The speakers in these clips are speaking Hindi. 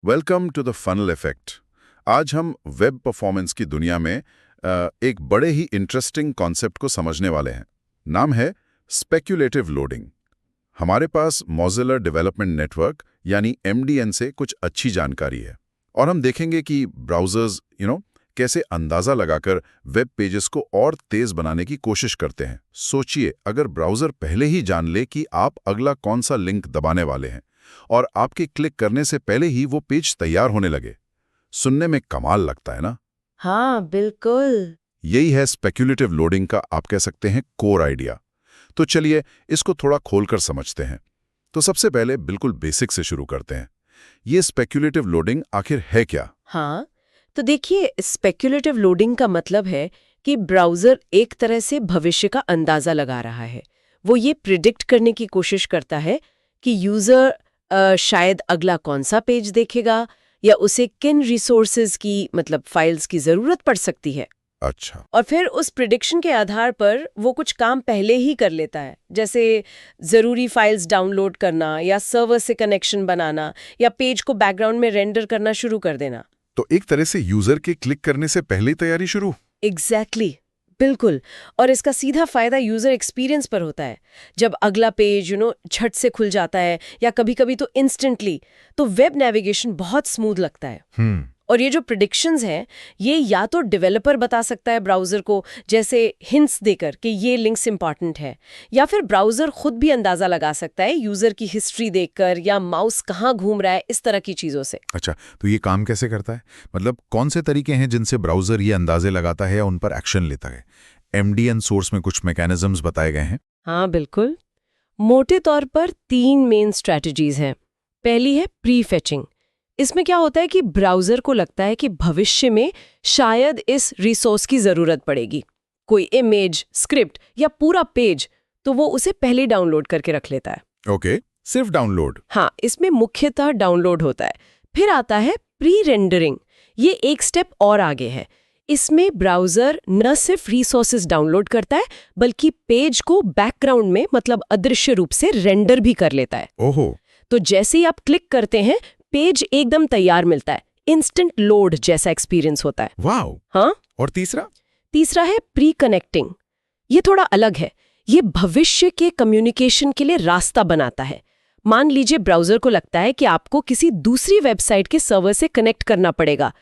Welcome to the funnel effect. आज हम वेब परफॉर्मेंस की दुनिया में एक बड़े ही इंटरेस्टिंग कॉन्सेप्ट को समझने वाले हैं। नाम है स्पेक्युलेटिव लोडिंग। हमारे पास मोज़िला डेवलपमेंट नेटवर्क यानी एमडीएन से कुछ अच्छी जानकारी है और हम देखेंगे कि ब्राउज़र्स कैसे अंदाज़ा लगाकर वेब पेजेस को और तेज़ बनाने की कोशिश करते हैं। सोचिए, अगर ब्राउज़र पहले ही जान ले कि आप अगला कौन सा लिंक दबाने वाले हैं और आपके क्लिक करने से पहले ही वो पेज तैयार होने लगे। सुनने में कमाल लगता है ना? हाँ बिल्कुल। यही है स्पेक्युलेटिव लोडिंग का, आप कह सकते हैं, कोर आइडिया। तो चलिए इसको थोड़ा खोलकर समझते हैं। तो सबसे पहले बिल्कुल बेसिक से शुरू करते हैं। ये स्पेक्युलेटिव लोडिंग आखिर है क्या? हाँ, तो देखिए, स्पेक्युलेटिव लोडिंग का मतलब है कि ब्राउज़र एक तरह से भविष्य का अंदाज़ा लगा रहा है। वो ये प्रिडिक्ट करने की कोशिश करता है कि यूज़र शायद अगला कौन सा पेज देखेगा या उसे किन रिसोर्सेज की, मतलब फाइल्स की ज़रूरत पड़ सकती है। अच्छा। और फिर उस प्रिडिक्शन के आधार पर वो कुछ काम पहले ही कर लेता है, जैसे ज़रूरी फाइल्स डाउनलोड करना या सर्वर से कनेक्शन बनाना या पेज को बैकग्राउंड में रेंडर करना शुरू कर देना। तो एक तरह से यूजर के क्लिक करने से पहले ही तैयारी शुरू। एग्जैक्टली, बिल्कुल। और इसका सीधा फायदा यूजर एक्सपीरियंस पर होता है। जब अगला पेज झट से खुल जाता है या कभी-कभी तो इंस्टेंटली, तो वेब नेविगेशन बहुत स्मूथ लगता है। और ये जो प्रिडिक्शंस हैं, ये या तो डेवलपर बता सकता है ब्राउज़र को, जैसे हिंट्स देकर कि ये लिंक्स इंपॉर्टेंट है, या फिर ब्राउज़र खुद भी अंदाज़ा लगा सकता है यूज़र की हिस्ट्री देखकर या माउस कहाँ घूम रहा है, इस तरह की चीज़ों से। अच्छा, तो ये काम कैसे करता है? मतलब कौन से तरीके हैं जिनसे ब्राउज़र ये अंदाजे लगाता है या उन पर एक्शन लेता है? एमडीएन सोर्स में कुछ मैकेनिज्म्स बताए गए हैं। हाँ बिल्कुल। मोटे तौर पर 3 मेन स्ट्रैटेजीज हैं। पहली है प्री फेचिंग। इसमें क्या होता है कि ब्राउज़र को लगता है कि भविष्य में शायद इस रिसोर्स की ज़रूरत पड़ेगी, कोई इमेज, स्क्रिप्ट या पूरा पेज, तो वो उसे पहले डाउनलोड करके रख लेता है। ओके, सिर्फ डाउनलोड। हाँ, इसमें मुख्यतः डाउनलोड होता है। फिर आता है प्री रेंडरिंग। ये एक स्टेप और आगे है। इसमें ब्राउज़र न सिर्फ रिसोर्सेज डाउनलोड करता है, बल्कि पेज को बैकग्राउंड में, मतलब अदृश्य रूप से रेंडर भी कर लेता है। ओहो। तो जैसे ही आप क्लिक करते हैं, पेज एकदम तैयार मिलता है। इंस्टेंट लोड जैसा एक्सपीरियंस होता है। वाओ। हाँ। और तीसरा? तीसरा है प्री कनेक्टिंग। ये थोड़ा अलग है। ये भविष्य के कम्युनिकेशन के लिए रास्ता बनाता है। मान लीजिए ब्राउज़र को लगता है कि आपको किसी दूसरी वेबसाइट के सर्वर से कनेक्ट करना पड़ेगा,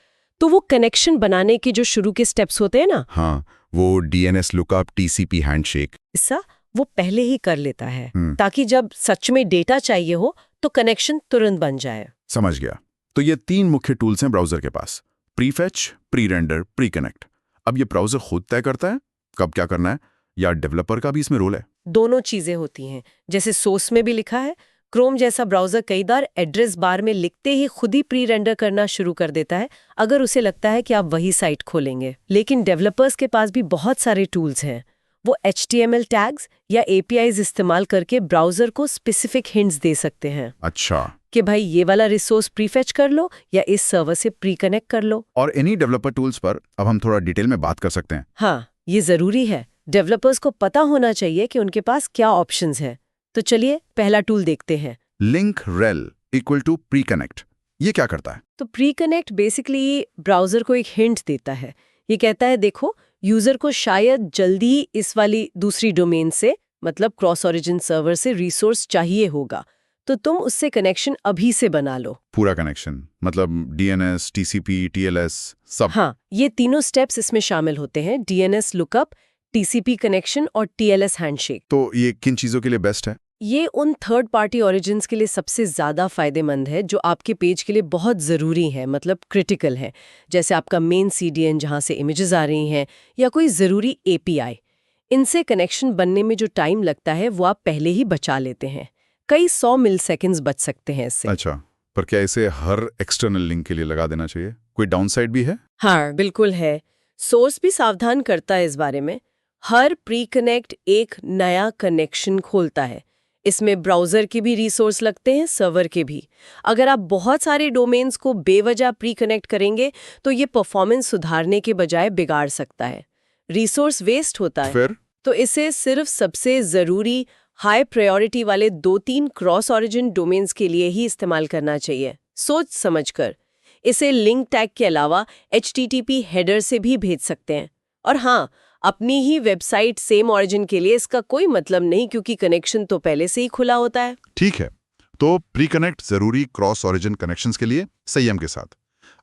तो वो कनेक्शन बनाने के जो शुरू के स्टेप्स होते हैं ना, हाँ, वो डीएनएस लुकअप, टीसीपी हैंडशेक, इसका वो पहले ही कर लेता है, ताकि जब सच में डेटा चाहिए हो तो कनेक्शन तुरंत बन जाए। समझ गया। तो ये 3 मुख्य टूल्स हैं ब्राउज़र के पास: prefetch, prerender, preconnect. अब ये ब्राउज़र खुद तय करता है कब क्या करना है, या डेवलपर का भी इसमें रोल है? दोनों चीजें होती हैं। जैसे सोर्स में भी लिखा है, क्रोम जैसा ब्राउज़र कई बार एड्रेस बार में लिखते ही खुद ही प्री रेंडर करना शुरू कर देता है, अगर उसे लगता है कि आप वही साइट खोलेंगे। लेकिन डेवलपर्स के पास भी बहुत सारे टूल्स हैं। वो HTML टैग्स या APIs इस्तेमाल करके ब्राउज़र को स्पेसिफिक हिंट्स दे सकते हैं। अच्छा। कि भाई ये वाला रिसोर्स प्रीफेच कर लो या इस सर्वर से प्री कनेक्ट कर लो। और इन्हीं डेवलपर टूल्स पर अब हम थोड़ा डिटेल में बात कर सकते हैं। हाँ, ये जरूरी है। डेवलपर्स को पता होना चाहिए कि उनके पास क्या ऑप्शंस हैं। तो चलिए पहला टूल देखते हैं। Link rel equal to preconnect. ये क्या करता है? तो प्री कनेक्ट बेसिकली ब्राउज़र को एक हिंट देता है। ये कहता है, देखो, यूज़र को शायद जल्दी इस वाली दूसरी डोमेन से, मतलब क्रॉस ओरिजिन सर्वर से रिसोर्स चाहिए होगा, तो तुम उससे कनेक्शन अभी से बना लो। पूरा कनेक्शन, मतलब डीएनएस, टीसीपी, टीएलएस, सब? हाँ, ये तीनों स्टेप्स इसमें शामिल होते हैं: डीएनएस लुकअप, टीसीपी कनेक्शन और टीएलएस हैंडशेक। तो ये किन चीज़ों के लिए बेस्ट है? ये उन थर्ड पार्टी ओरिजिन्स के लिए सबसे ज़्यादा फायदेमंद है जो आपके पेज के लिए बहुत ज़रूरी है, मतलब क्रिटिकल है। जैसे आपका मेन CDN जहाँ से इमेजेस आ रही हैं, या कोई ज़रूरी API। इनसे कनेक्शन बनने में जो टाइम लगता है वो आप पहले ही बचा लेते हैं। कई 100 मिलीसेकंड्स बच सकते हैं इससे। अच्छा, पर क्या इसे हर एक्सटर्नल लिंक के लिए लगा देना चाहिए? कोई डाउनसाइड भी है? हाँ बिल्कुल है। सोर्स भी सावधान करता है इस बारे में। हर प्री कनेक्ट एक नया कनेक्शन खोलता है। इसमें ब्राउज़र के भी रिसोर्स लगते हैं, सर्वर के भी। अगर आप बहुत सारे डोमेन्स को बेवजह प्री कनेक्ट करेंगे तो ये परफॉर्मेंस सुधारने के बजाय बिगाड़ सकता है, रिसोर्स वेस्ट होता है। फिर? तो इसे सिर्फ सबसे ज़रूरी हाई प्रायोरिटी वाले 2-3 क्रॉस ओरिजिन डोमेन्स के लिए ही इस्तेमाल करना चाहिए। सोच समझकर। इसे लिंक टैग के अलावा HTTP हेडर से भी भेज सकते हैं। और हाँ, अपनी ही वेबसाइट सेम ऑरिजिन के लिए इसका कोई मतलब नहीं, क्योंकि कनेक्शन तो पहले से ही खुला होता है। ठीक है, तो प्री कनेक्ट जरूरी क्रॉस ओरिजिन कनेक्शंस के लिए संयम के साथ।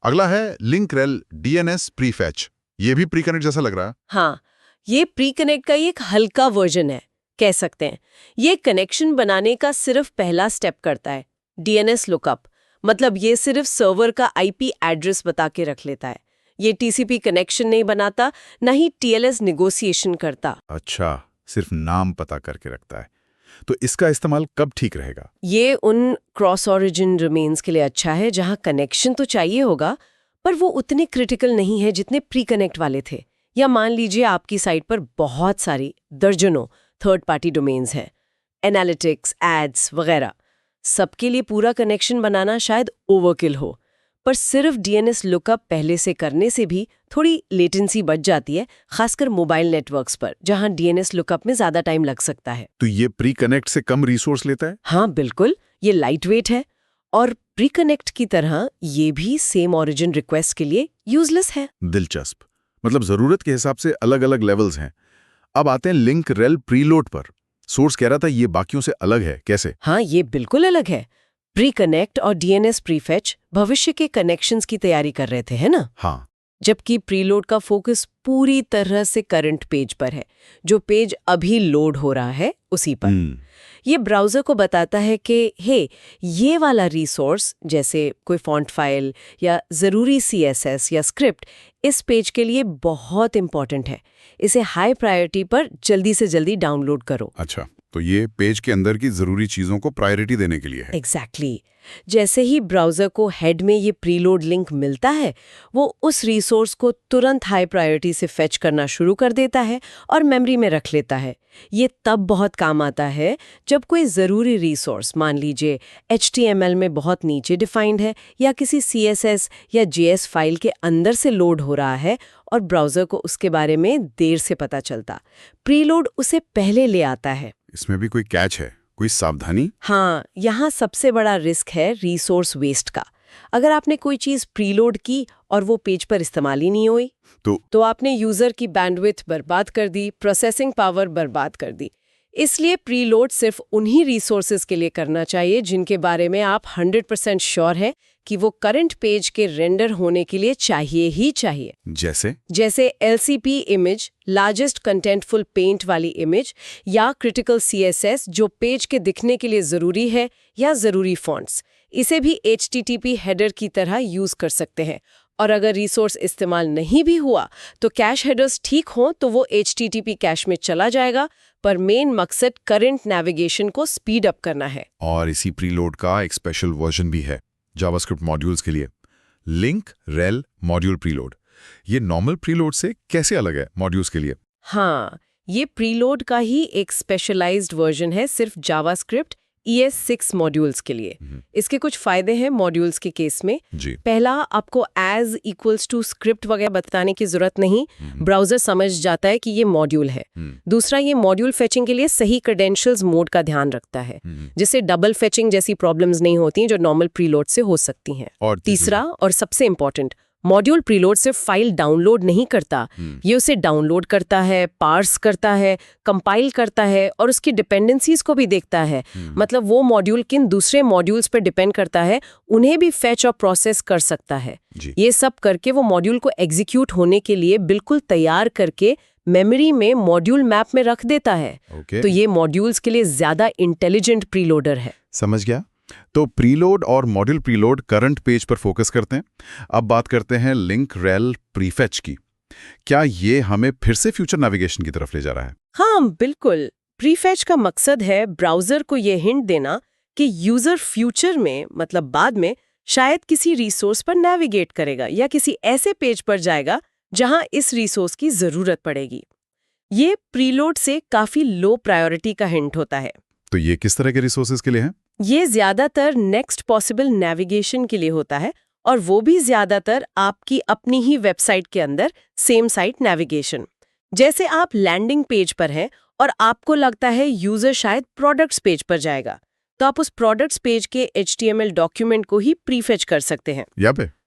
अगला है लिंक रेल DNS प्रीफैच। ये भी प्री कनेक्ट जैसा लग रहा है। हाँ, ये प्री कनेक्ट का ही एक हल्का वर्जन है, कह सकते हैं। ये कनेक्शन बनाने का सिर्फ पहला स्टेप करता है, DNS लुकअप। मतलब ये सिर्फ सर्वर का IP एड्रेस बता के रख लेता है। ये TCP कनेक्शन नहीं बनाता, ना ही TLS नेगोशिएशन करता। अच्छा, सिर्फ नाम पता करके रखता है। तो इसका इस्तेमाल कब ठीक रहेगा? ये उन क्रॉस ओरिजिन डोमेन्स के लिए अच्छा है जहां कनेक्शन तो चाहिए होगा, पर वो उतने क्रिटिकल नहीं है जितने प्री कनेक्ट वाले थे। या मान लीजिए आपकी साइट पर बहुत सारी दर्जनों थर्ड पार्टी डोमेन्स हैं, एनालिटिक्स, एड्स वगैरह। सबके लिए पूरा कनेक्शन बनाना शायद ओवरकिल हो, पर सिर्फ DNS लुकअप पहले से करने से भी थोड़ी लेटेंसी बच जाती है, खासकर मोबाइल नेटवर्क्स पर, जहां DNS लुकअप में ज्यादा टाइम लग सकता है। तो ये प्री कनेक्ट से कम रिसोर्स लेता है? हाँ बिल्कुल, ये लाइट वेट है और प्री कनेक्ट की तरह ये भी सेम ओरिजिन रिक्वेस्ट के लिए यूजलेस है। दिलचस्प। मतलब जरूरत के हिसाब से अलग अलग लेवल्स हैं। अब आते हैं लिंक रेल प्रीलोड पर। सोर्स कह रहा था ये बाकियों से अलग है, कैसे? हाँ, ये बिल्कुल अलग है। प्री कनेक्ट और DNS प्रीफेच भविष्य के कनेक्शंस की तैयारी कर रहे थे, है ना? हाँ। जबकि प्रीलोड का फोकस पूरी तरह से करंट पेज पर है, जो पेज अभी लोड हो रहा है उसी पर। ये ब्राउज़र को बताता है कि हे, ये वाला रिसोर्स, जैसे कोई फॉन्ट फाइल या ज़रूरी CSS या स्क्रिप्ट, इस पेज के लिए बहुत इंपॉर्टेंट है। इसे हाई प्रायोरिटी पर जल्दी से जल्दी डाउनलोड करो। अच्छा, तो ये पेज के अंदर की जरूरी चीजों को प्रायोरिटी देने के लिए है। एग्जैक्टली। जैसे ही ब्राउज़र को हेड में ये प्रीलोड लिंक मिलता है, वो उस रिसोर्स को तुरंत हाई प्रायोरिटी से फेच करना शुरू कर देता है और मेमोरी में रख लेता है। ये तब बहुत काम आता है जब कोई ज़रूरी रिसोर्स, मान लीजिए HTML में बहुत नीचे डिफाइंड है या किसी CSS या JS फाइल के अंदर से लोड हो रहा है और ब्राउज़र को उसके बारे में देर से पता चलता। प्रीलोड उसे पहले ले आता है। इसमें भी कोई कैच है, कोई सावधानी? हाँ, यहाँ सबसे बड़ा रिस्क है रिसोर्स वेस्ट का। अगर आपने कोई चीज़ प्रीलोड की और वो पेज पर इस्तेमाल ही नहीं हुई, तो आपने यूज़र की बैंडविड्थ बर्बाद कर दी, प्रोसेसिंग पावर बर्बाद कर दी। इसलिए प्रीलोड सिर्फ उन्हीं रिसोर्सेज के लिए करना चाहिए जिनके बारे में आप 100% श्योर हैं कि वो करंट पेज के रेंडर होने के लिए चाहिए ही चाहिए। जैसे LCP image, largest contentful paint वाली इमेज, या क्रिटिकल CSS जो पेज के दिखने के लिए ज़रूरी है, या ज़रूरी फॉन्ट्स। इसे भी HTTP हेडर की तरह यूज़ कर सकते हैं। और अगर रिसोर्स इस्तेमाल नहीं भी हुआ तो कैश हेडर्स ठीक हों तो वो HTTP कैश में चला जाएगा, पर मेन मकसद करंट नेविगेशन को स्पीड अप करना है। और इसी प्रीलोड का एक स्पेशल वर्जन भी है जावास्क्रिप्ट मॉड्यूल्स के लिए, लिंक रेल मॉड्यूल प्रीलोड। ये नॉर्मल प्रीलोड से कैसे अलग है मॉड्यूल्स के लिए? हाँ, ये प्रीलोड का ही एक स्पेशलाइज्ड वर्जन है सिर्फ जावास्क्रिप्ट ES6 मॉड्यूल्स के लिए। इसके कुछ फायदे हैं मॉड्यूल्स के केस में। पहला, आपको एज इक्वल्स टू स्क्रिप्ट वगैरह बताने की जरूरत नहीं, ब्राउजर समझ जाता है कि ये मॉड्यूल है। दूसरा, ये मॉड्यूल फेचिंग के लिए सही क्रेडेंशियल्स मोड का ध्यान रखता है, जिससे डबल फेचिंग जैसी प्रॉब्लम्स नहीं होती जो नॉर्मल प्रीलोड से हो सकती हैं। और तीसरा और सबसे इंपॉर्टेंट, मॉड्यूल प्रीलोड सिर्फ फाइल डाउनलोड नहीं करता, ये उसे डाउनलोड करता है, पार्स करता है, कंपाइल करता है और उसकी डिपेंडेंसीज को भी देखता है। मतलब वो मॉड्यूल किन दूसरे मॉड्यूल्स पर डिपेंड करता है, उन्हें भी फेच और प्रोसेस कर सकता है। ये सब करके वो मॉड्यूल को एग्जीक्यूट होने के लिए बिल्कुल तैयार करके मेमोरी में मॉड्यूल मैप में रख देता है। तो ये मॉड्यूल्स के लिए ज्यादा इंटेलिजेंट प्रीलोडर है। समझ गया। तो प्रीलोड और मॉड्यूल प्रीलोड करंट पेज पर फोकस करते हैं। अब बात करते हैं लिंक रेल प्रीफेच की। क्या ये हमें फिर से फ्यूचर नेविगेशन की तरफ ले जा रहा है? हाँ बिल्कुल। प्रीफेच का मकसद है ब्राउजर को ये हिंट देना कि यूजर फ्यूचर में, मतलब बाद में, शायद किसी रिसोर्स पर नेविगेट करेगा या किसी ऐसे पेज पर जाएगा जहां इस रिसोर्स की जरूरत पड़ेगी। ये प्रीलोड से काफी लो प्रायोरिटी का हिंट होता है। तो ये किस तरह के रिसोर्सेज के लिए है? ये ज्यादातर नेक्स्ट पॉसिबल नेविगेशन के लिए होता है, और वो भी ज्यादातर आपकी अपनी ही वेबसाइट के अंदर सेम साइट नेविगेशन। जैसे आप लैंडिंग पेज पर हैं और आपको लगता है यूजर शायद प्रोडक्ट्स पेज पर जाएगा, तो आप उस प्रोडक्ट्स पेज के HTML डॉक्यूमेंट को ही प्रीफेच कर सकते हैं,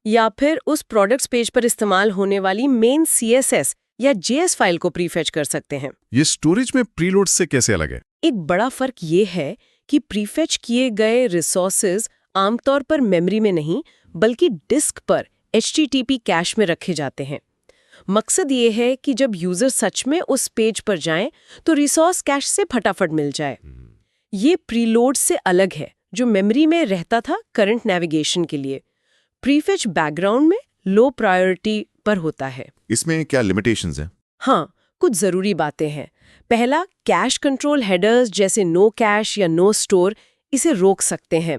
या फिर उस प्रोडक्ट्स पेज पर इस्तेमाल होने वाली मेन CSS या JS फाइल को प्रीफेच कर सकते हैं। ये स्टोरेज में प्रीलोड से कैसे अलग है? एक बड़ा फर्क ये है कि प्रीफेच किए गए रिसोर्सेज आमतौर पर मेमोरी में नहीं बल्कि डिस्क पर HTTP कैश में रखे जाते हैं। मकसद ये है कि जब यूजर सच में उस पेज पर जाएं तो रिसोर्स कैश से फटाफट मिल जाए। ये प्रीलोड से अलग है जो मेमोरी में रहता था करंट नेविगेशन के लिए। प्रीफेच बैकग्राउंड में लो प्रायोरिटी पर होता है। इसमें क्या लिमिटेशंस हैं? हाँ, कुछ जरूरी बातें हैं। पहला, कैश कंट्रोल हेडर्स जैसे नो कैश या नो स्टोर इसे रोक सकते हैं।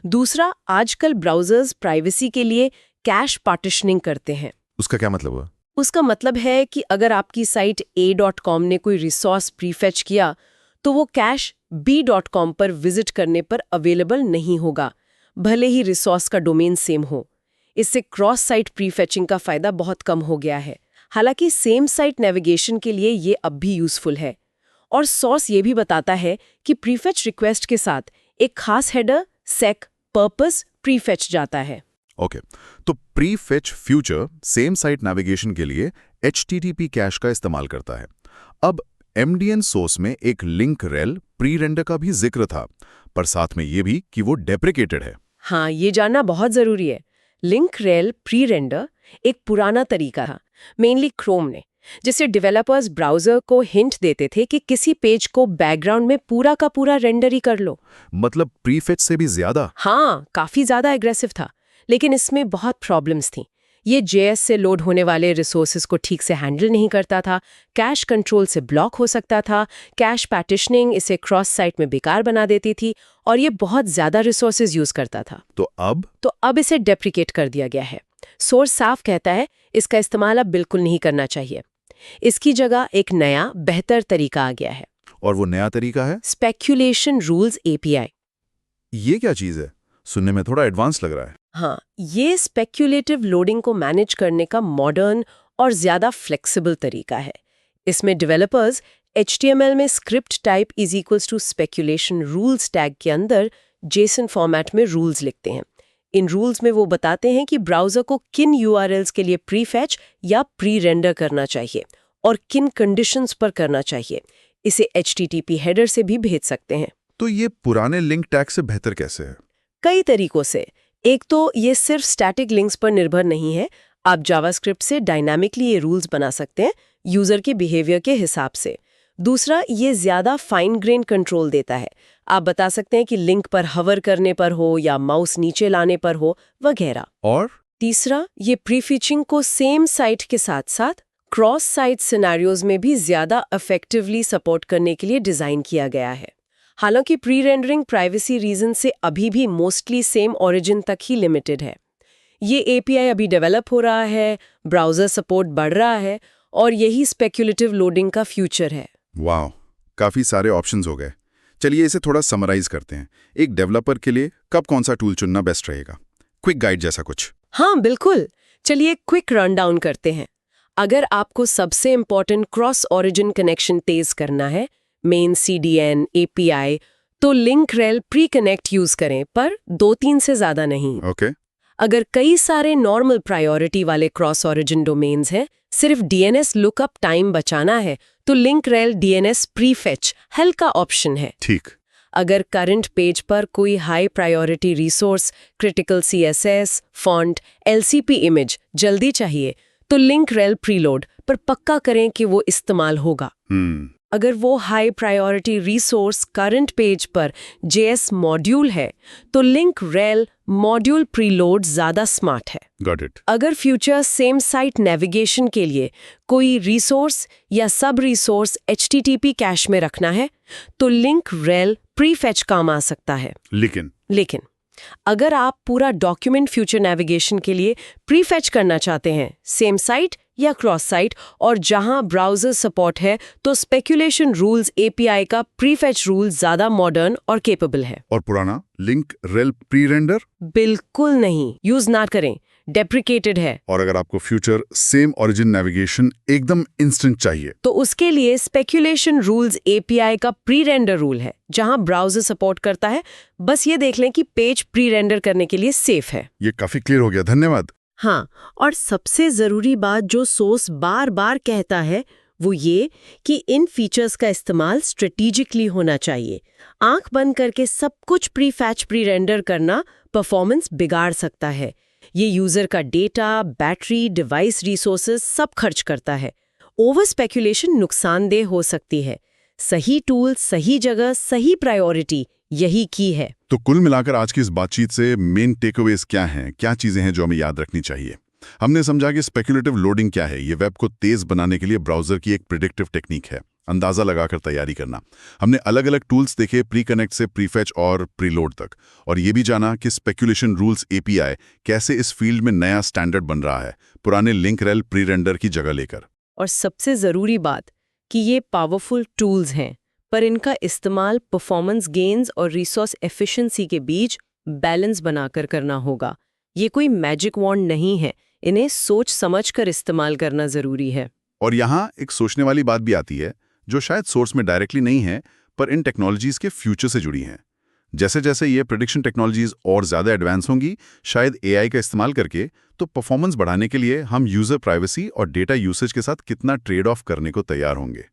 दूसरा, आजकल ब्राउजर्स प्राइवेसी के लिए कैश पार्टीशनिंग करते हैं। उसका क्या मतलब हुआ? उसका मतलब है कि अगर आपकी साइट a.com ने कोई रिसोर्स प्रीफेच किया तो वो कैश b.com पर विजिट करने पर अवेलेबल नहीं होगा, भले ही रिसोर्स का डोमेन सेम हो। इससे क्रॉस साइट प्रीफेचिंग का फायदा बहुत कम हो गया है। हालांकि सेम साइट नेविगेशन के लिए ये अब भी यूजफुल है। और सोर्स ये भी बताता है कि प्रीफेच रिक्वेस्ट के साथ एक खास हेडर सेक पर्पस प्रीफेच जाता है। ओके, तो prefetch future same site navigation के लिए HTTP कैश का इस्तेमाल करता है। अब MDN सोर्स में एक लिंक रेल प्री रेंडर का भी जिक्र था, पर साथ में ये भी कि वो डेप्रिकेटेड है। हाँ, ये जानना बहुत जरूरी है। लिंक रेल प्री रेंडर एक पुराना तरीका था, मेनली क्रोम ने, जिससे डेवलपर्स ब्राउजर को हिंट देते थे कि किसी पेज को बैकग्राउंड में पूरा का पूरा रेंडर ही कर लो। मतलब प्रीफेच से भी ज्यादा? हाँ, काफी ज्यादा एग्रेसिव था, लेकिन इसमें बहुत प्रॉब्लम्स थी। ये JS से लोड होने वाले रिसोर्सेज को ठीक से हैंडल नहीं करता था, कैश कंट्रोल से ब्लॉक हो सकता था, कैश पार्टीशनिंग इसे क्रॉस साइट में बेकार बना देती थी, और ये बहुत ज्यादा रिसोर्सेज यूज करता था। तो अब इसे डेप्रिकेट कर दिया गया है। सोर्स साफ कहता है इसका इस्तेमाल अब बिल्कुल नहीं करना चाहिए। इसकी जगह एक नया बेहतर तरीका आ गया है। और वो नया तरीका है स्पेक्यूलेशन रूल्स API। ये क्या चीज है? सुनने में थोड़ा एडवांस लग रहा है। हाँ, ये स्पेक्यूलेटिव लोडिंग को मैनेज करने का मॉडर्न और ज्यादा फ्लेक्सिबल तरीका है। इसमें डेवलपर्स HTML में script type is equals to speculation rules tag के अंदर JSON फॉर्मेट में रूल्स लिखते हैं। इन रूल्स में वो बताते हैं कि ब्राउजर को किन URLs के लिए प्रीफेच या प्री रेंडर करना चाहिए और किन कंडीशंस पर करना चाहिए। इसे HTTP हेडर से भी भेज सकते हैं। तो ये पुराने लिंक टैग से बेहतर कैसे है? कई तरीकों से। एक तो ये सिर्फ स्टैटिक लिंक्स पर निर्भर नहीं है, आप जावास्क्रिप्ट से डायनामिकली ये रूल्स बना सकते हैं यूजर के बिहेवियर के हिसाब से। दूसरा, ये ज्यादा फाइन ग्रेन कंट्रोल देता है। आप बता सकते हैं कि लिंक पर हवर करने पर हो या माउस नीचे लाने पर हो वगैरह। और तीसरा, ये प्रीफिचिंग को सेम साइट के साथ साथ क्रॉस साइट सिनेरियोज में भी ज्यादा इफेक्टिवली सपोर्ट करने के लिए डिजाइन किया गया है। हालांकि प्री रेंडरिंग प्राइवेसी रीजन से अभी भी मोस्टली सेम ओरिजिन तक ही लिमिटेड है। ये API अभी डेवलप हो रहा है, ब्राउजर सपोर्ट बढ़ रहा है, और यही स्पेक्युलेटिव लोडिंग का फ्यूचर है। वाह, काफी सारे ऑप्शंस हो गए। चलिए इसे थोड़ा समराइज करते हैं। एक डेवलपर के लिए कब कौन सा टूल चुनना बेस्ट रहेगा? क्विक गाइड जैसा कुछ। हाँ बिल्कुल, चलिए क्विक रन डाउन करते हैं। अगर आपको सबसे इम्पोर्टेंट क्रॉस ओरिजिन कनेक्शन तेज करना है, मेन CDN API, तो link rail pre connect use करें, पर 2-3 से ज्यादा नहीं। ओके। अगर कई सारे नॉर्मल प्रायोरिटी वाले क्रॉस ओरिजिन डोमेन्स हैं, सिर्फ DNS लुकअप टाइम बचाना है, तो लिंक रेल DNS प्रीफेच हल्का ऑप्शन है। ठीक। अगर करंट पेज पर कोई high priority resource, critical CSS, font, LCP image जल्दी चाहिए, तो लिंक रेल प्रीलोड पर पक्का करें कि वो इस्तेमाल होगा। अगर वो high priority resource current page पर JS मॉड्यूल है, तो लिंक रेल मॉड्यूल प्रीलोड ज्यादा स्मार्ट है। Got it. अगर फ्यूचर सेम साइट नेविगेशन के लिए कोई रिसोर्स या सब रिसोर्स HTTP कैश में रखना है, तो लिंक रेल प्रीफेच काम आ सकता है। लेकिन अगर आप पूरा डॉक्यूमेंट फ्यूचर नेविगेशन के लिए प्रीफेच करना चाहते हैं, सेम साइट या क्रॉस साइट, और जहां ब्राउजर सपोर्ट है, तो स्पेक्यूलेशन रूल्स API का प्रीफेच रूल ज्यादा मॉडर्न और केपेबल है। और पुराना लिंक रेल प्री रेंडर बिल्कुल नहीं, यूज ना करें। डेप्रिकेटेड है, और अगर आपको फ्यूचर सेम ओरिजिन नेविगेशन एकदम इंस्टेंट चाहिए, तो उसके लिए स्पेक्यूलेशन रूल्स API का प्री रेंडर रूल है, जहां ब्राउजर सपोर्ट करता है। बस ये देख लें कि पेज प्री रेंडर करने के लिए सेफ है। ये काफी क्लियर हो गया, धन्यवाद। हाँ, और सबसे जरूरी बात जो सोर्स बार बार कहता है वो ये कि इन फीचर्स का इस्तेमाल स्ट्रेटेजिकली होना चाहिए। आंख बंद करके सब कुछ प्री फैच प्री रेंडर करना परफॉर्मेंस बिगाड़ सकता है। ये यूजर का डेटा, बैटरी, डिवाइस रिसोर्सेज सब खर्च करता है। ओवर स्पेक्यूलेशन नुकसानदेह हो सकती है। सही टूल, सही जगह, सही प्रायोरिटी, यही की है। तो कुल मिलाकर आज की इस बातचीत से मेन टेकअवेज क्या हैं, क्या चीजें हैं जो हमें याद रखनी चाहिए? हमने समझा कि स्पेक्युलेटिव लोडिंग क्या है। ये वेब को तेज बनाने के लिए ब्राउजर की एक प्रिडिक्टिव टेक्निक है, अंदाजा लगाकर तैयारी करना। हमने अलग अलग टूल्स देखे, प्री कनेक्ट से प्रीफेच और प्रीलोड तक, और ये भी जाना कि स्पेक्युलेशन रूल्स API कैसे इस फील्ड में नया स्टैंडर्ड बन रहा है, पुराने लिंक रेल प्री रेंडर की जगह लेकर। और सबसे जरूरी बात कि ये पावरफुल टूल्स हैं, पर इनका इस्तेमाल परफॉर्मेंस गेन्स और रिसोर्स एफिशिएंसी के बीच बैलेंस बनाकर करना होगा। ये कोई मैजिक वॉन्ड नहीं है, इन्हें सोच समझकर इस्तेमाल करना जरूरी है। और यहाँ एक सोचने वाली बात भी आती है, जो शायद सोर्स में डायरेक्टली नहीं है, पर इन टेक्नोलॉजीज के फ्यूचर से जुड़ी हैं। जैसे जैसे ये प्रेडिक्शन टेक्नोलॉजीज और ज़्यादा एडवांस होंगी, शायद AI का इस्तेमाल करके, तो परफॉर्मेंस बढ़ाने के लिए हम यूजर प्राइवेसी और डेटा यूसेज के साथ कितना ट्रेड ऑफ करने को तैयार होंगे।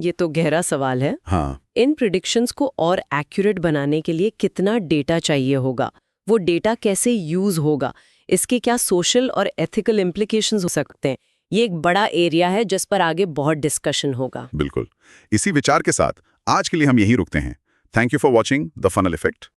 ये तो गहरा सवाल है। हाँ, इन प्रिडिक्शंस को और एक्यूरेट बनाने के लिए कितना डेटा चाहिए होगा, वो डेटा कैसे यूज होगा, इसके क्या सोशल और एथिकल इम्प्लीकेशंस हो सकते हैं, ये एक बड़ा एरिया है जिस पर आगे बहुत डिस्कशन होगा। बिल्कुल। इसी विचार के साथ आज के लिए हम यहीं रुकते हैं। Thank you for watching the funnel effect.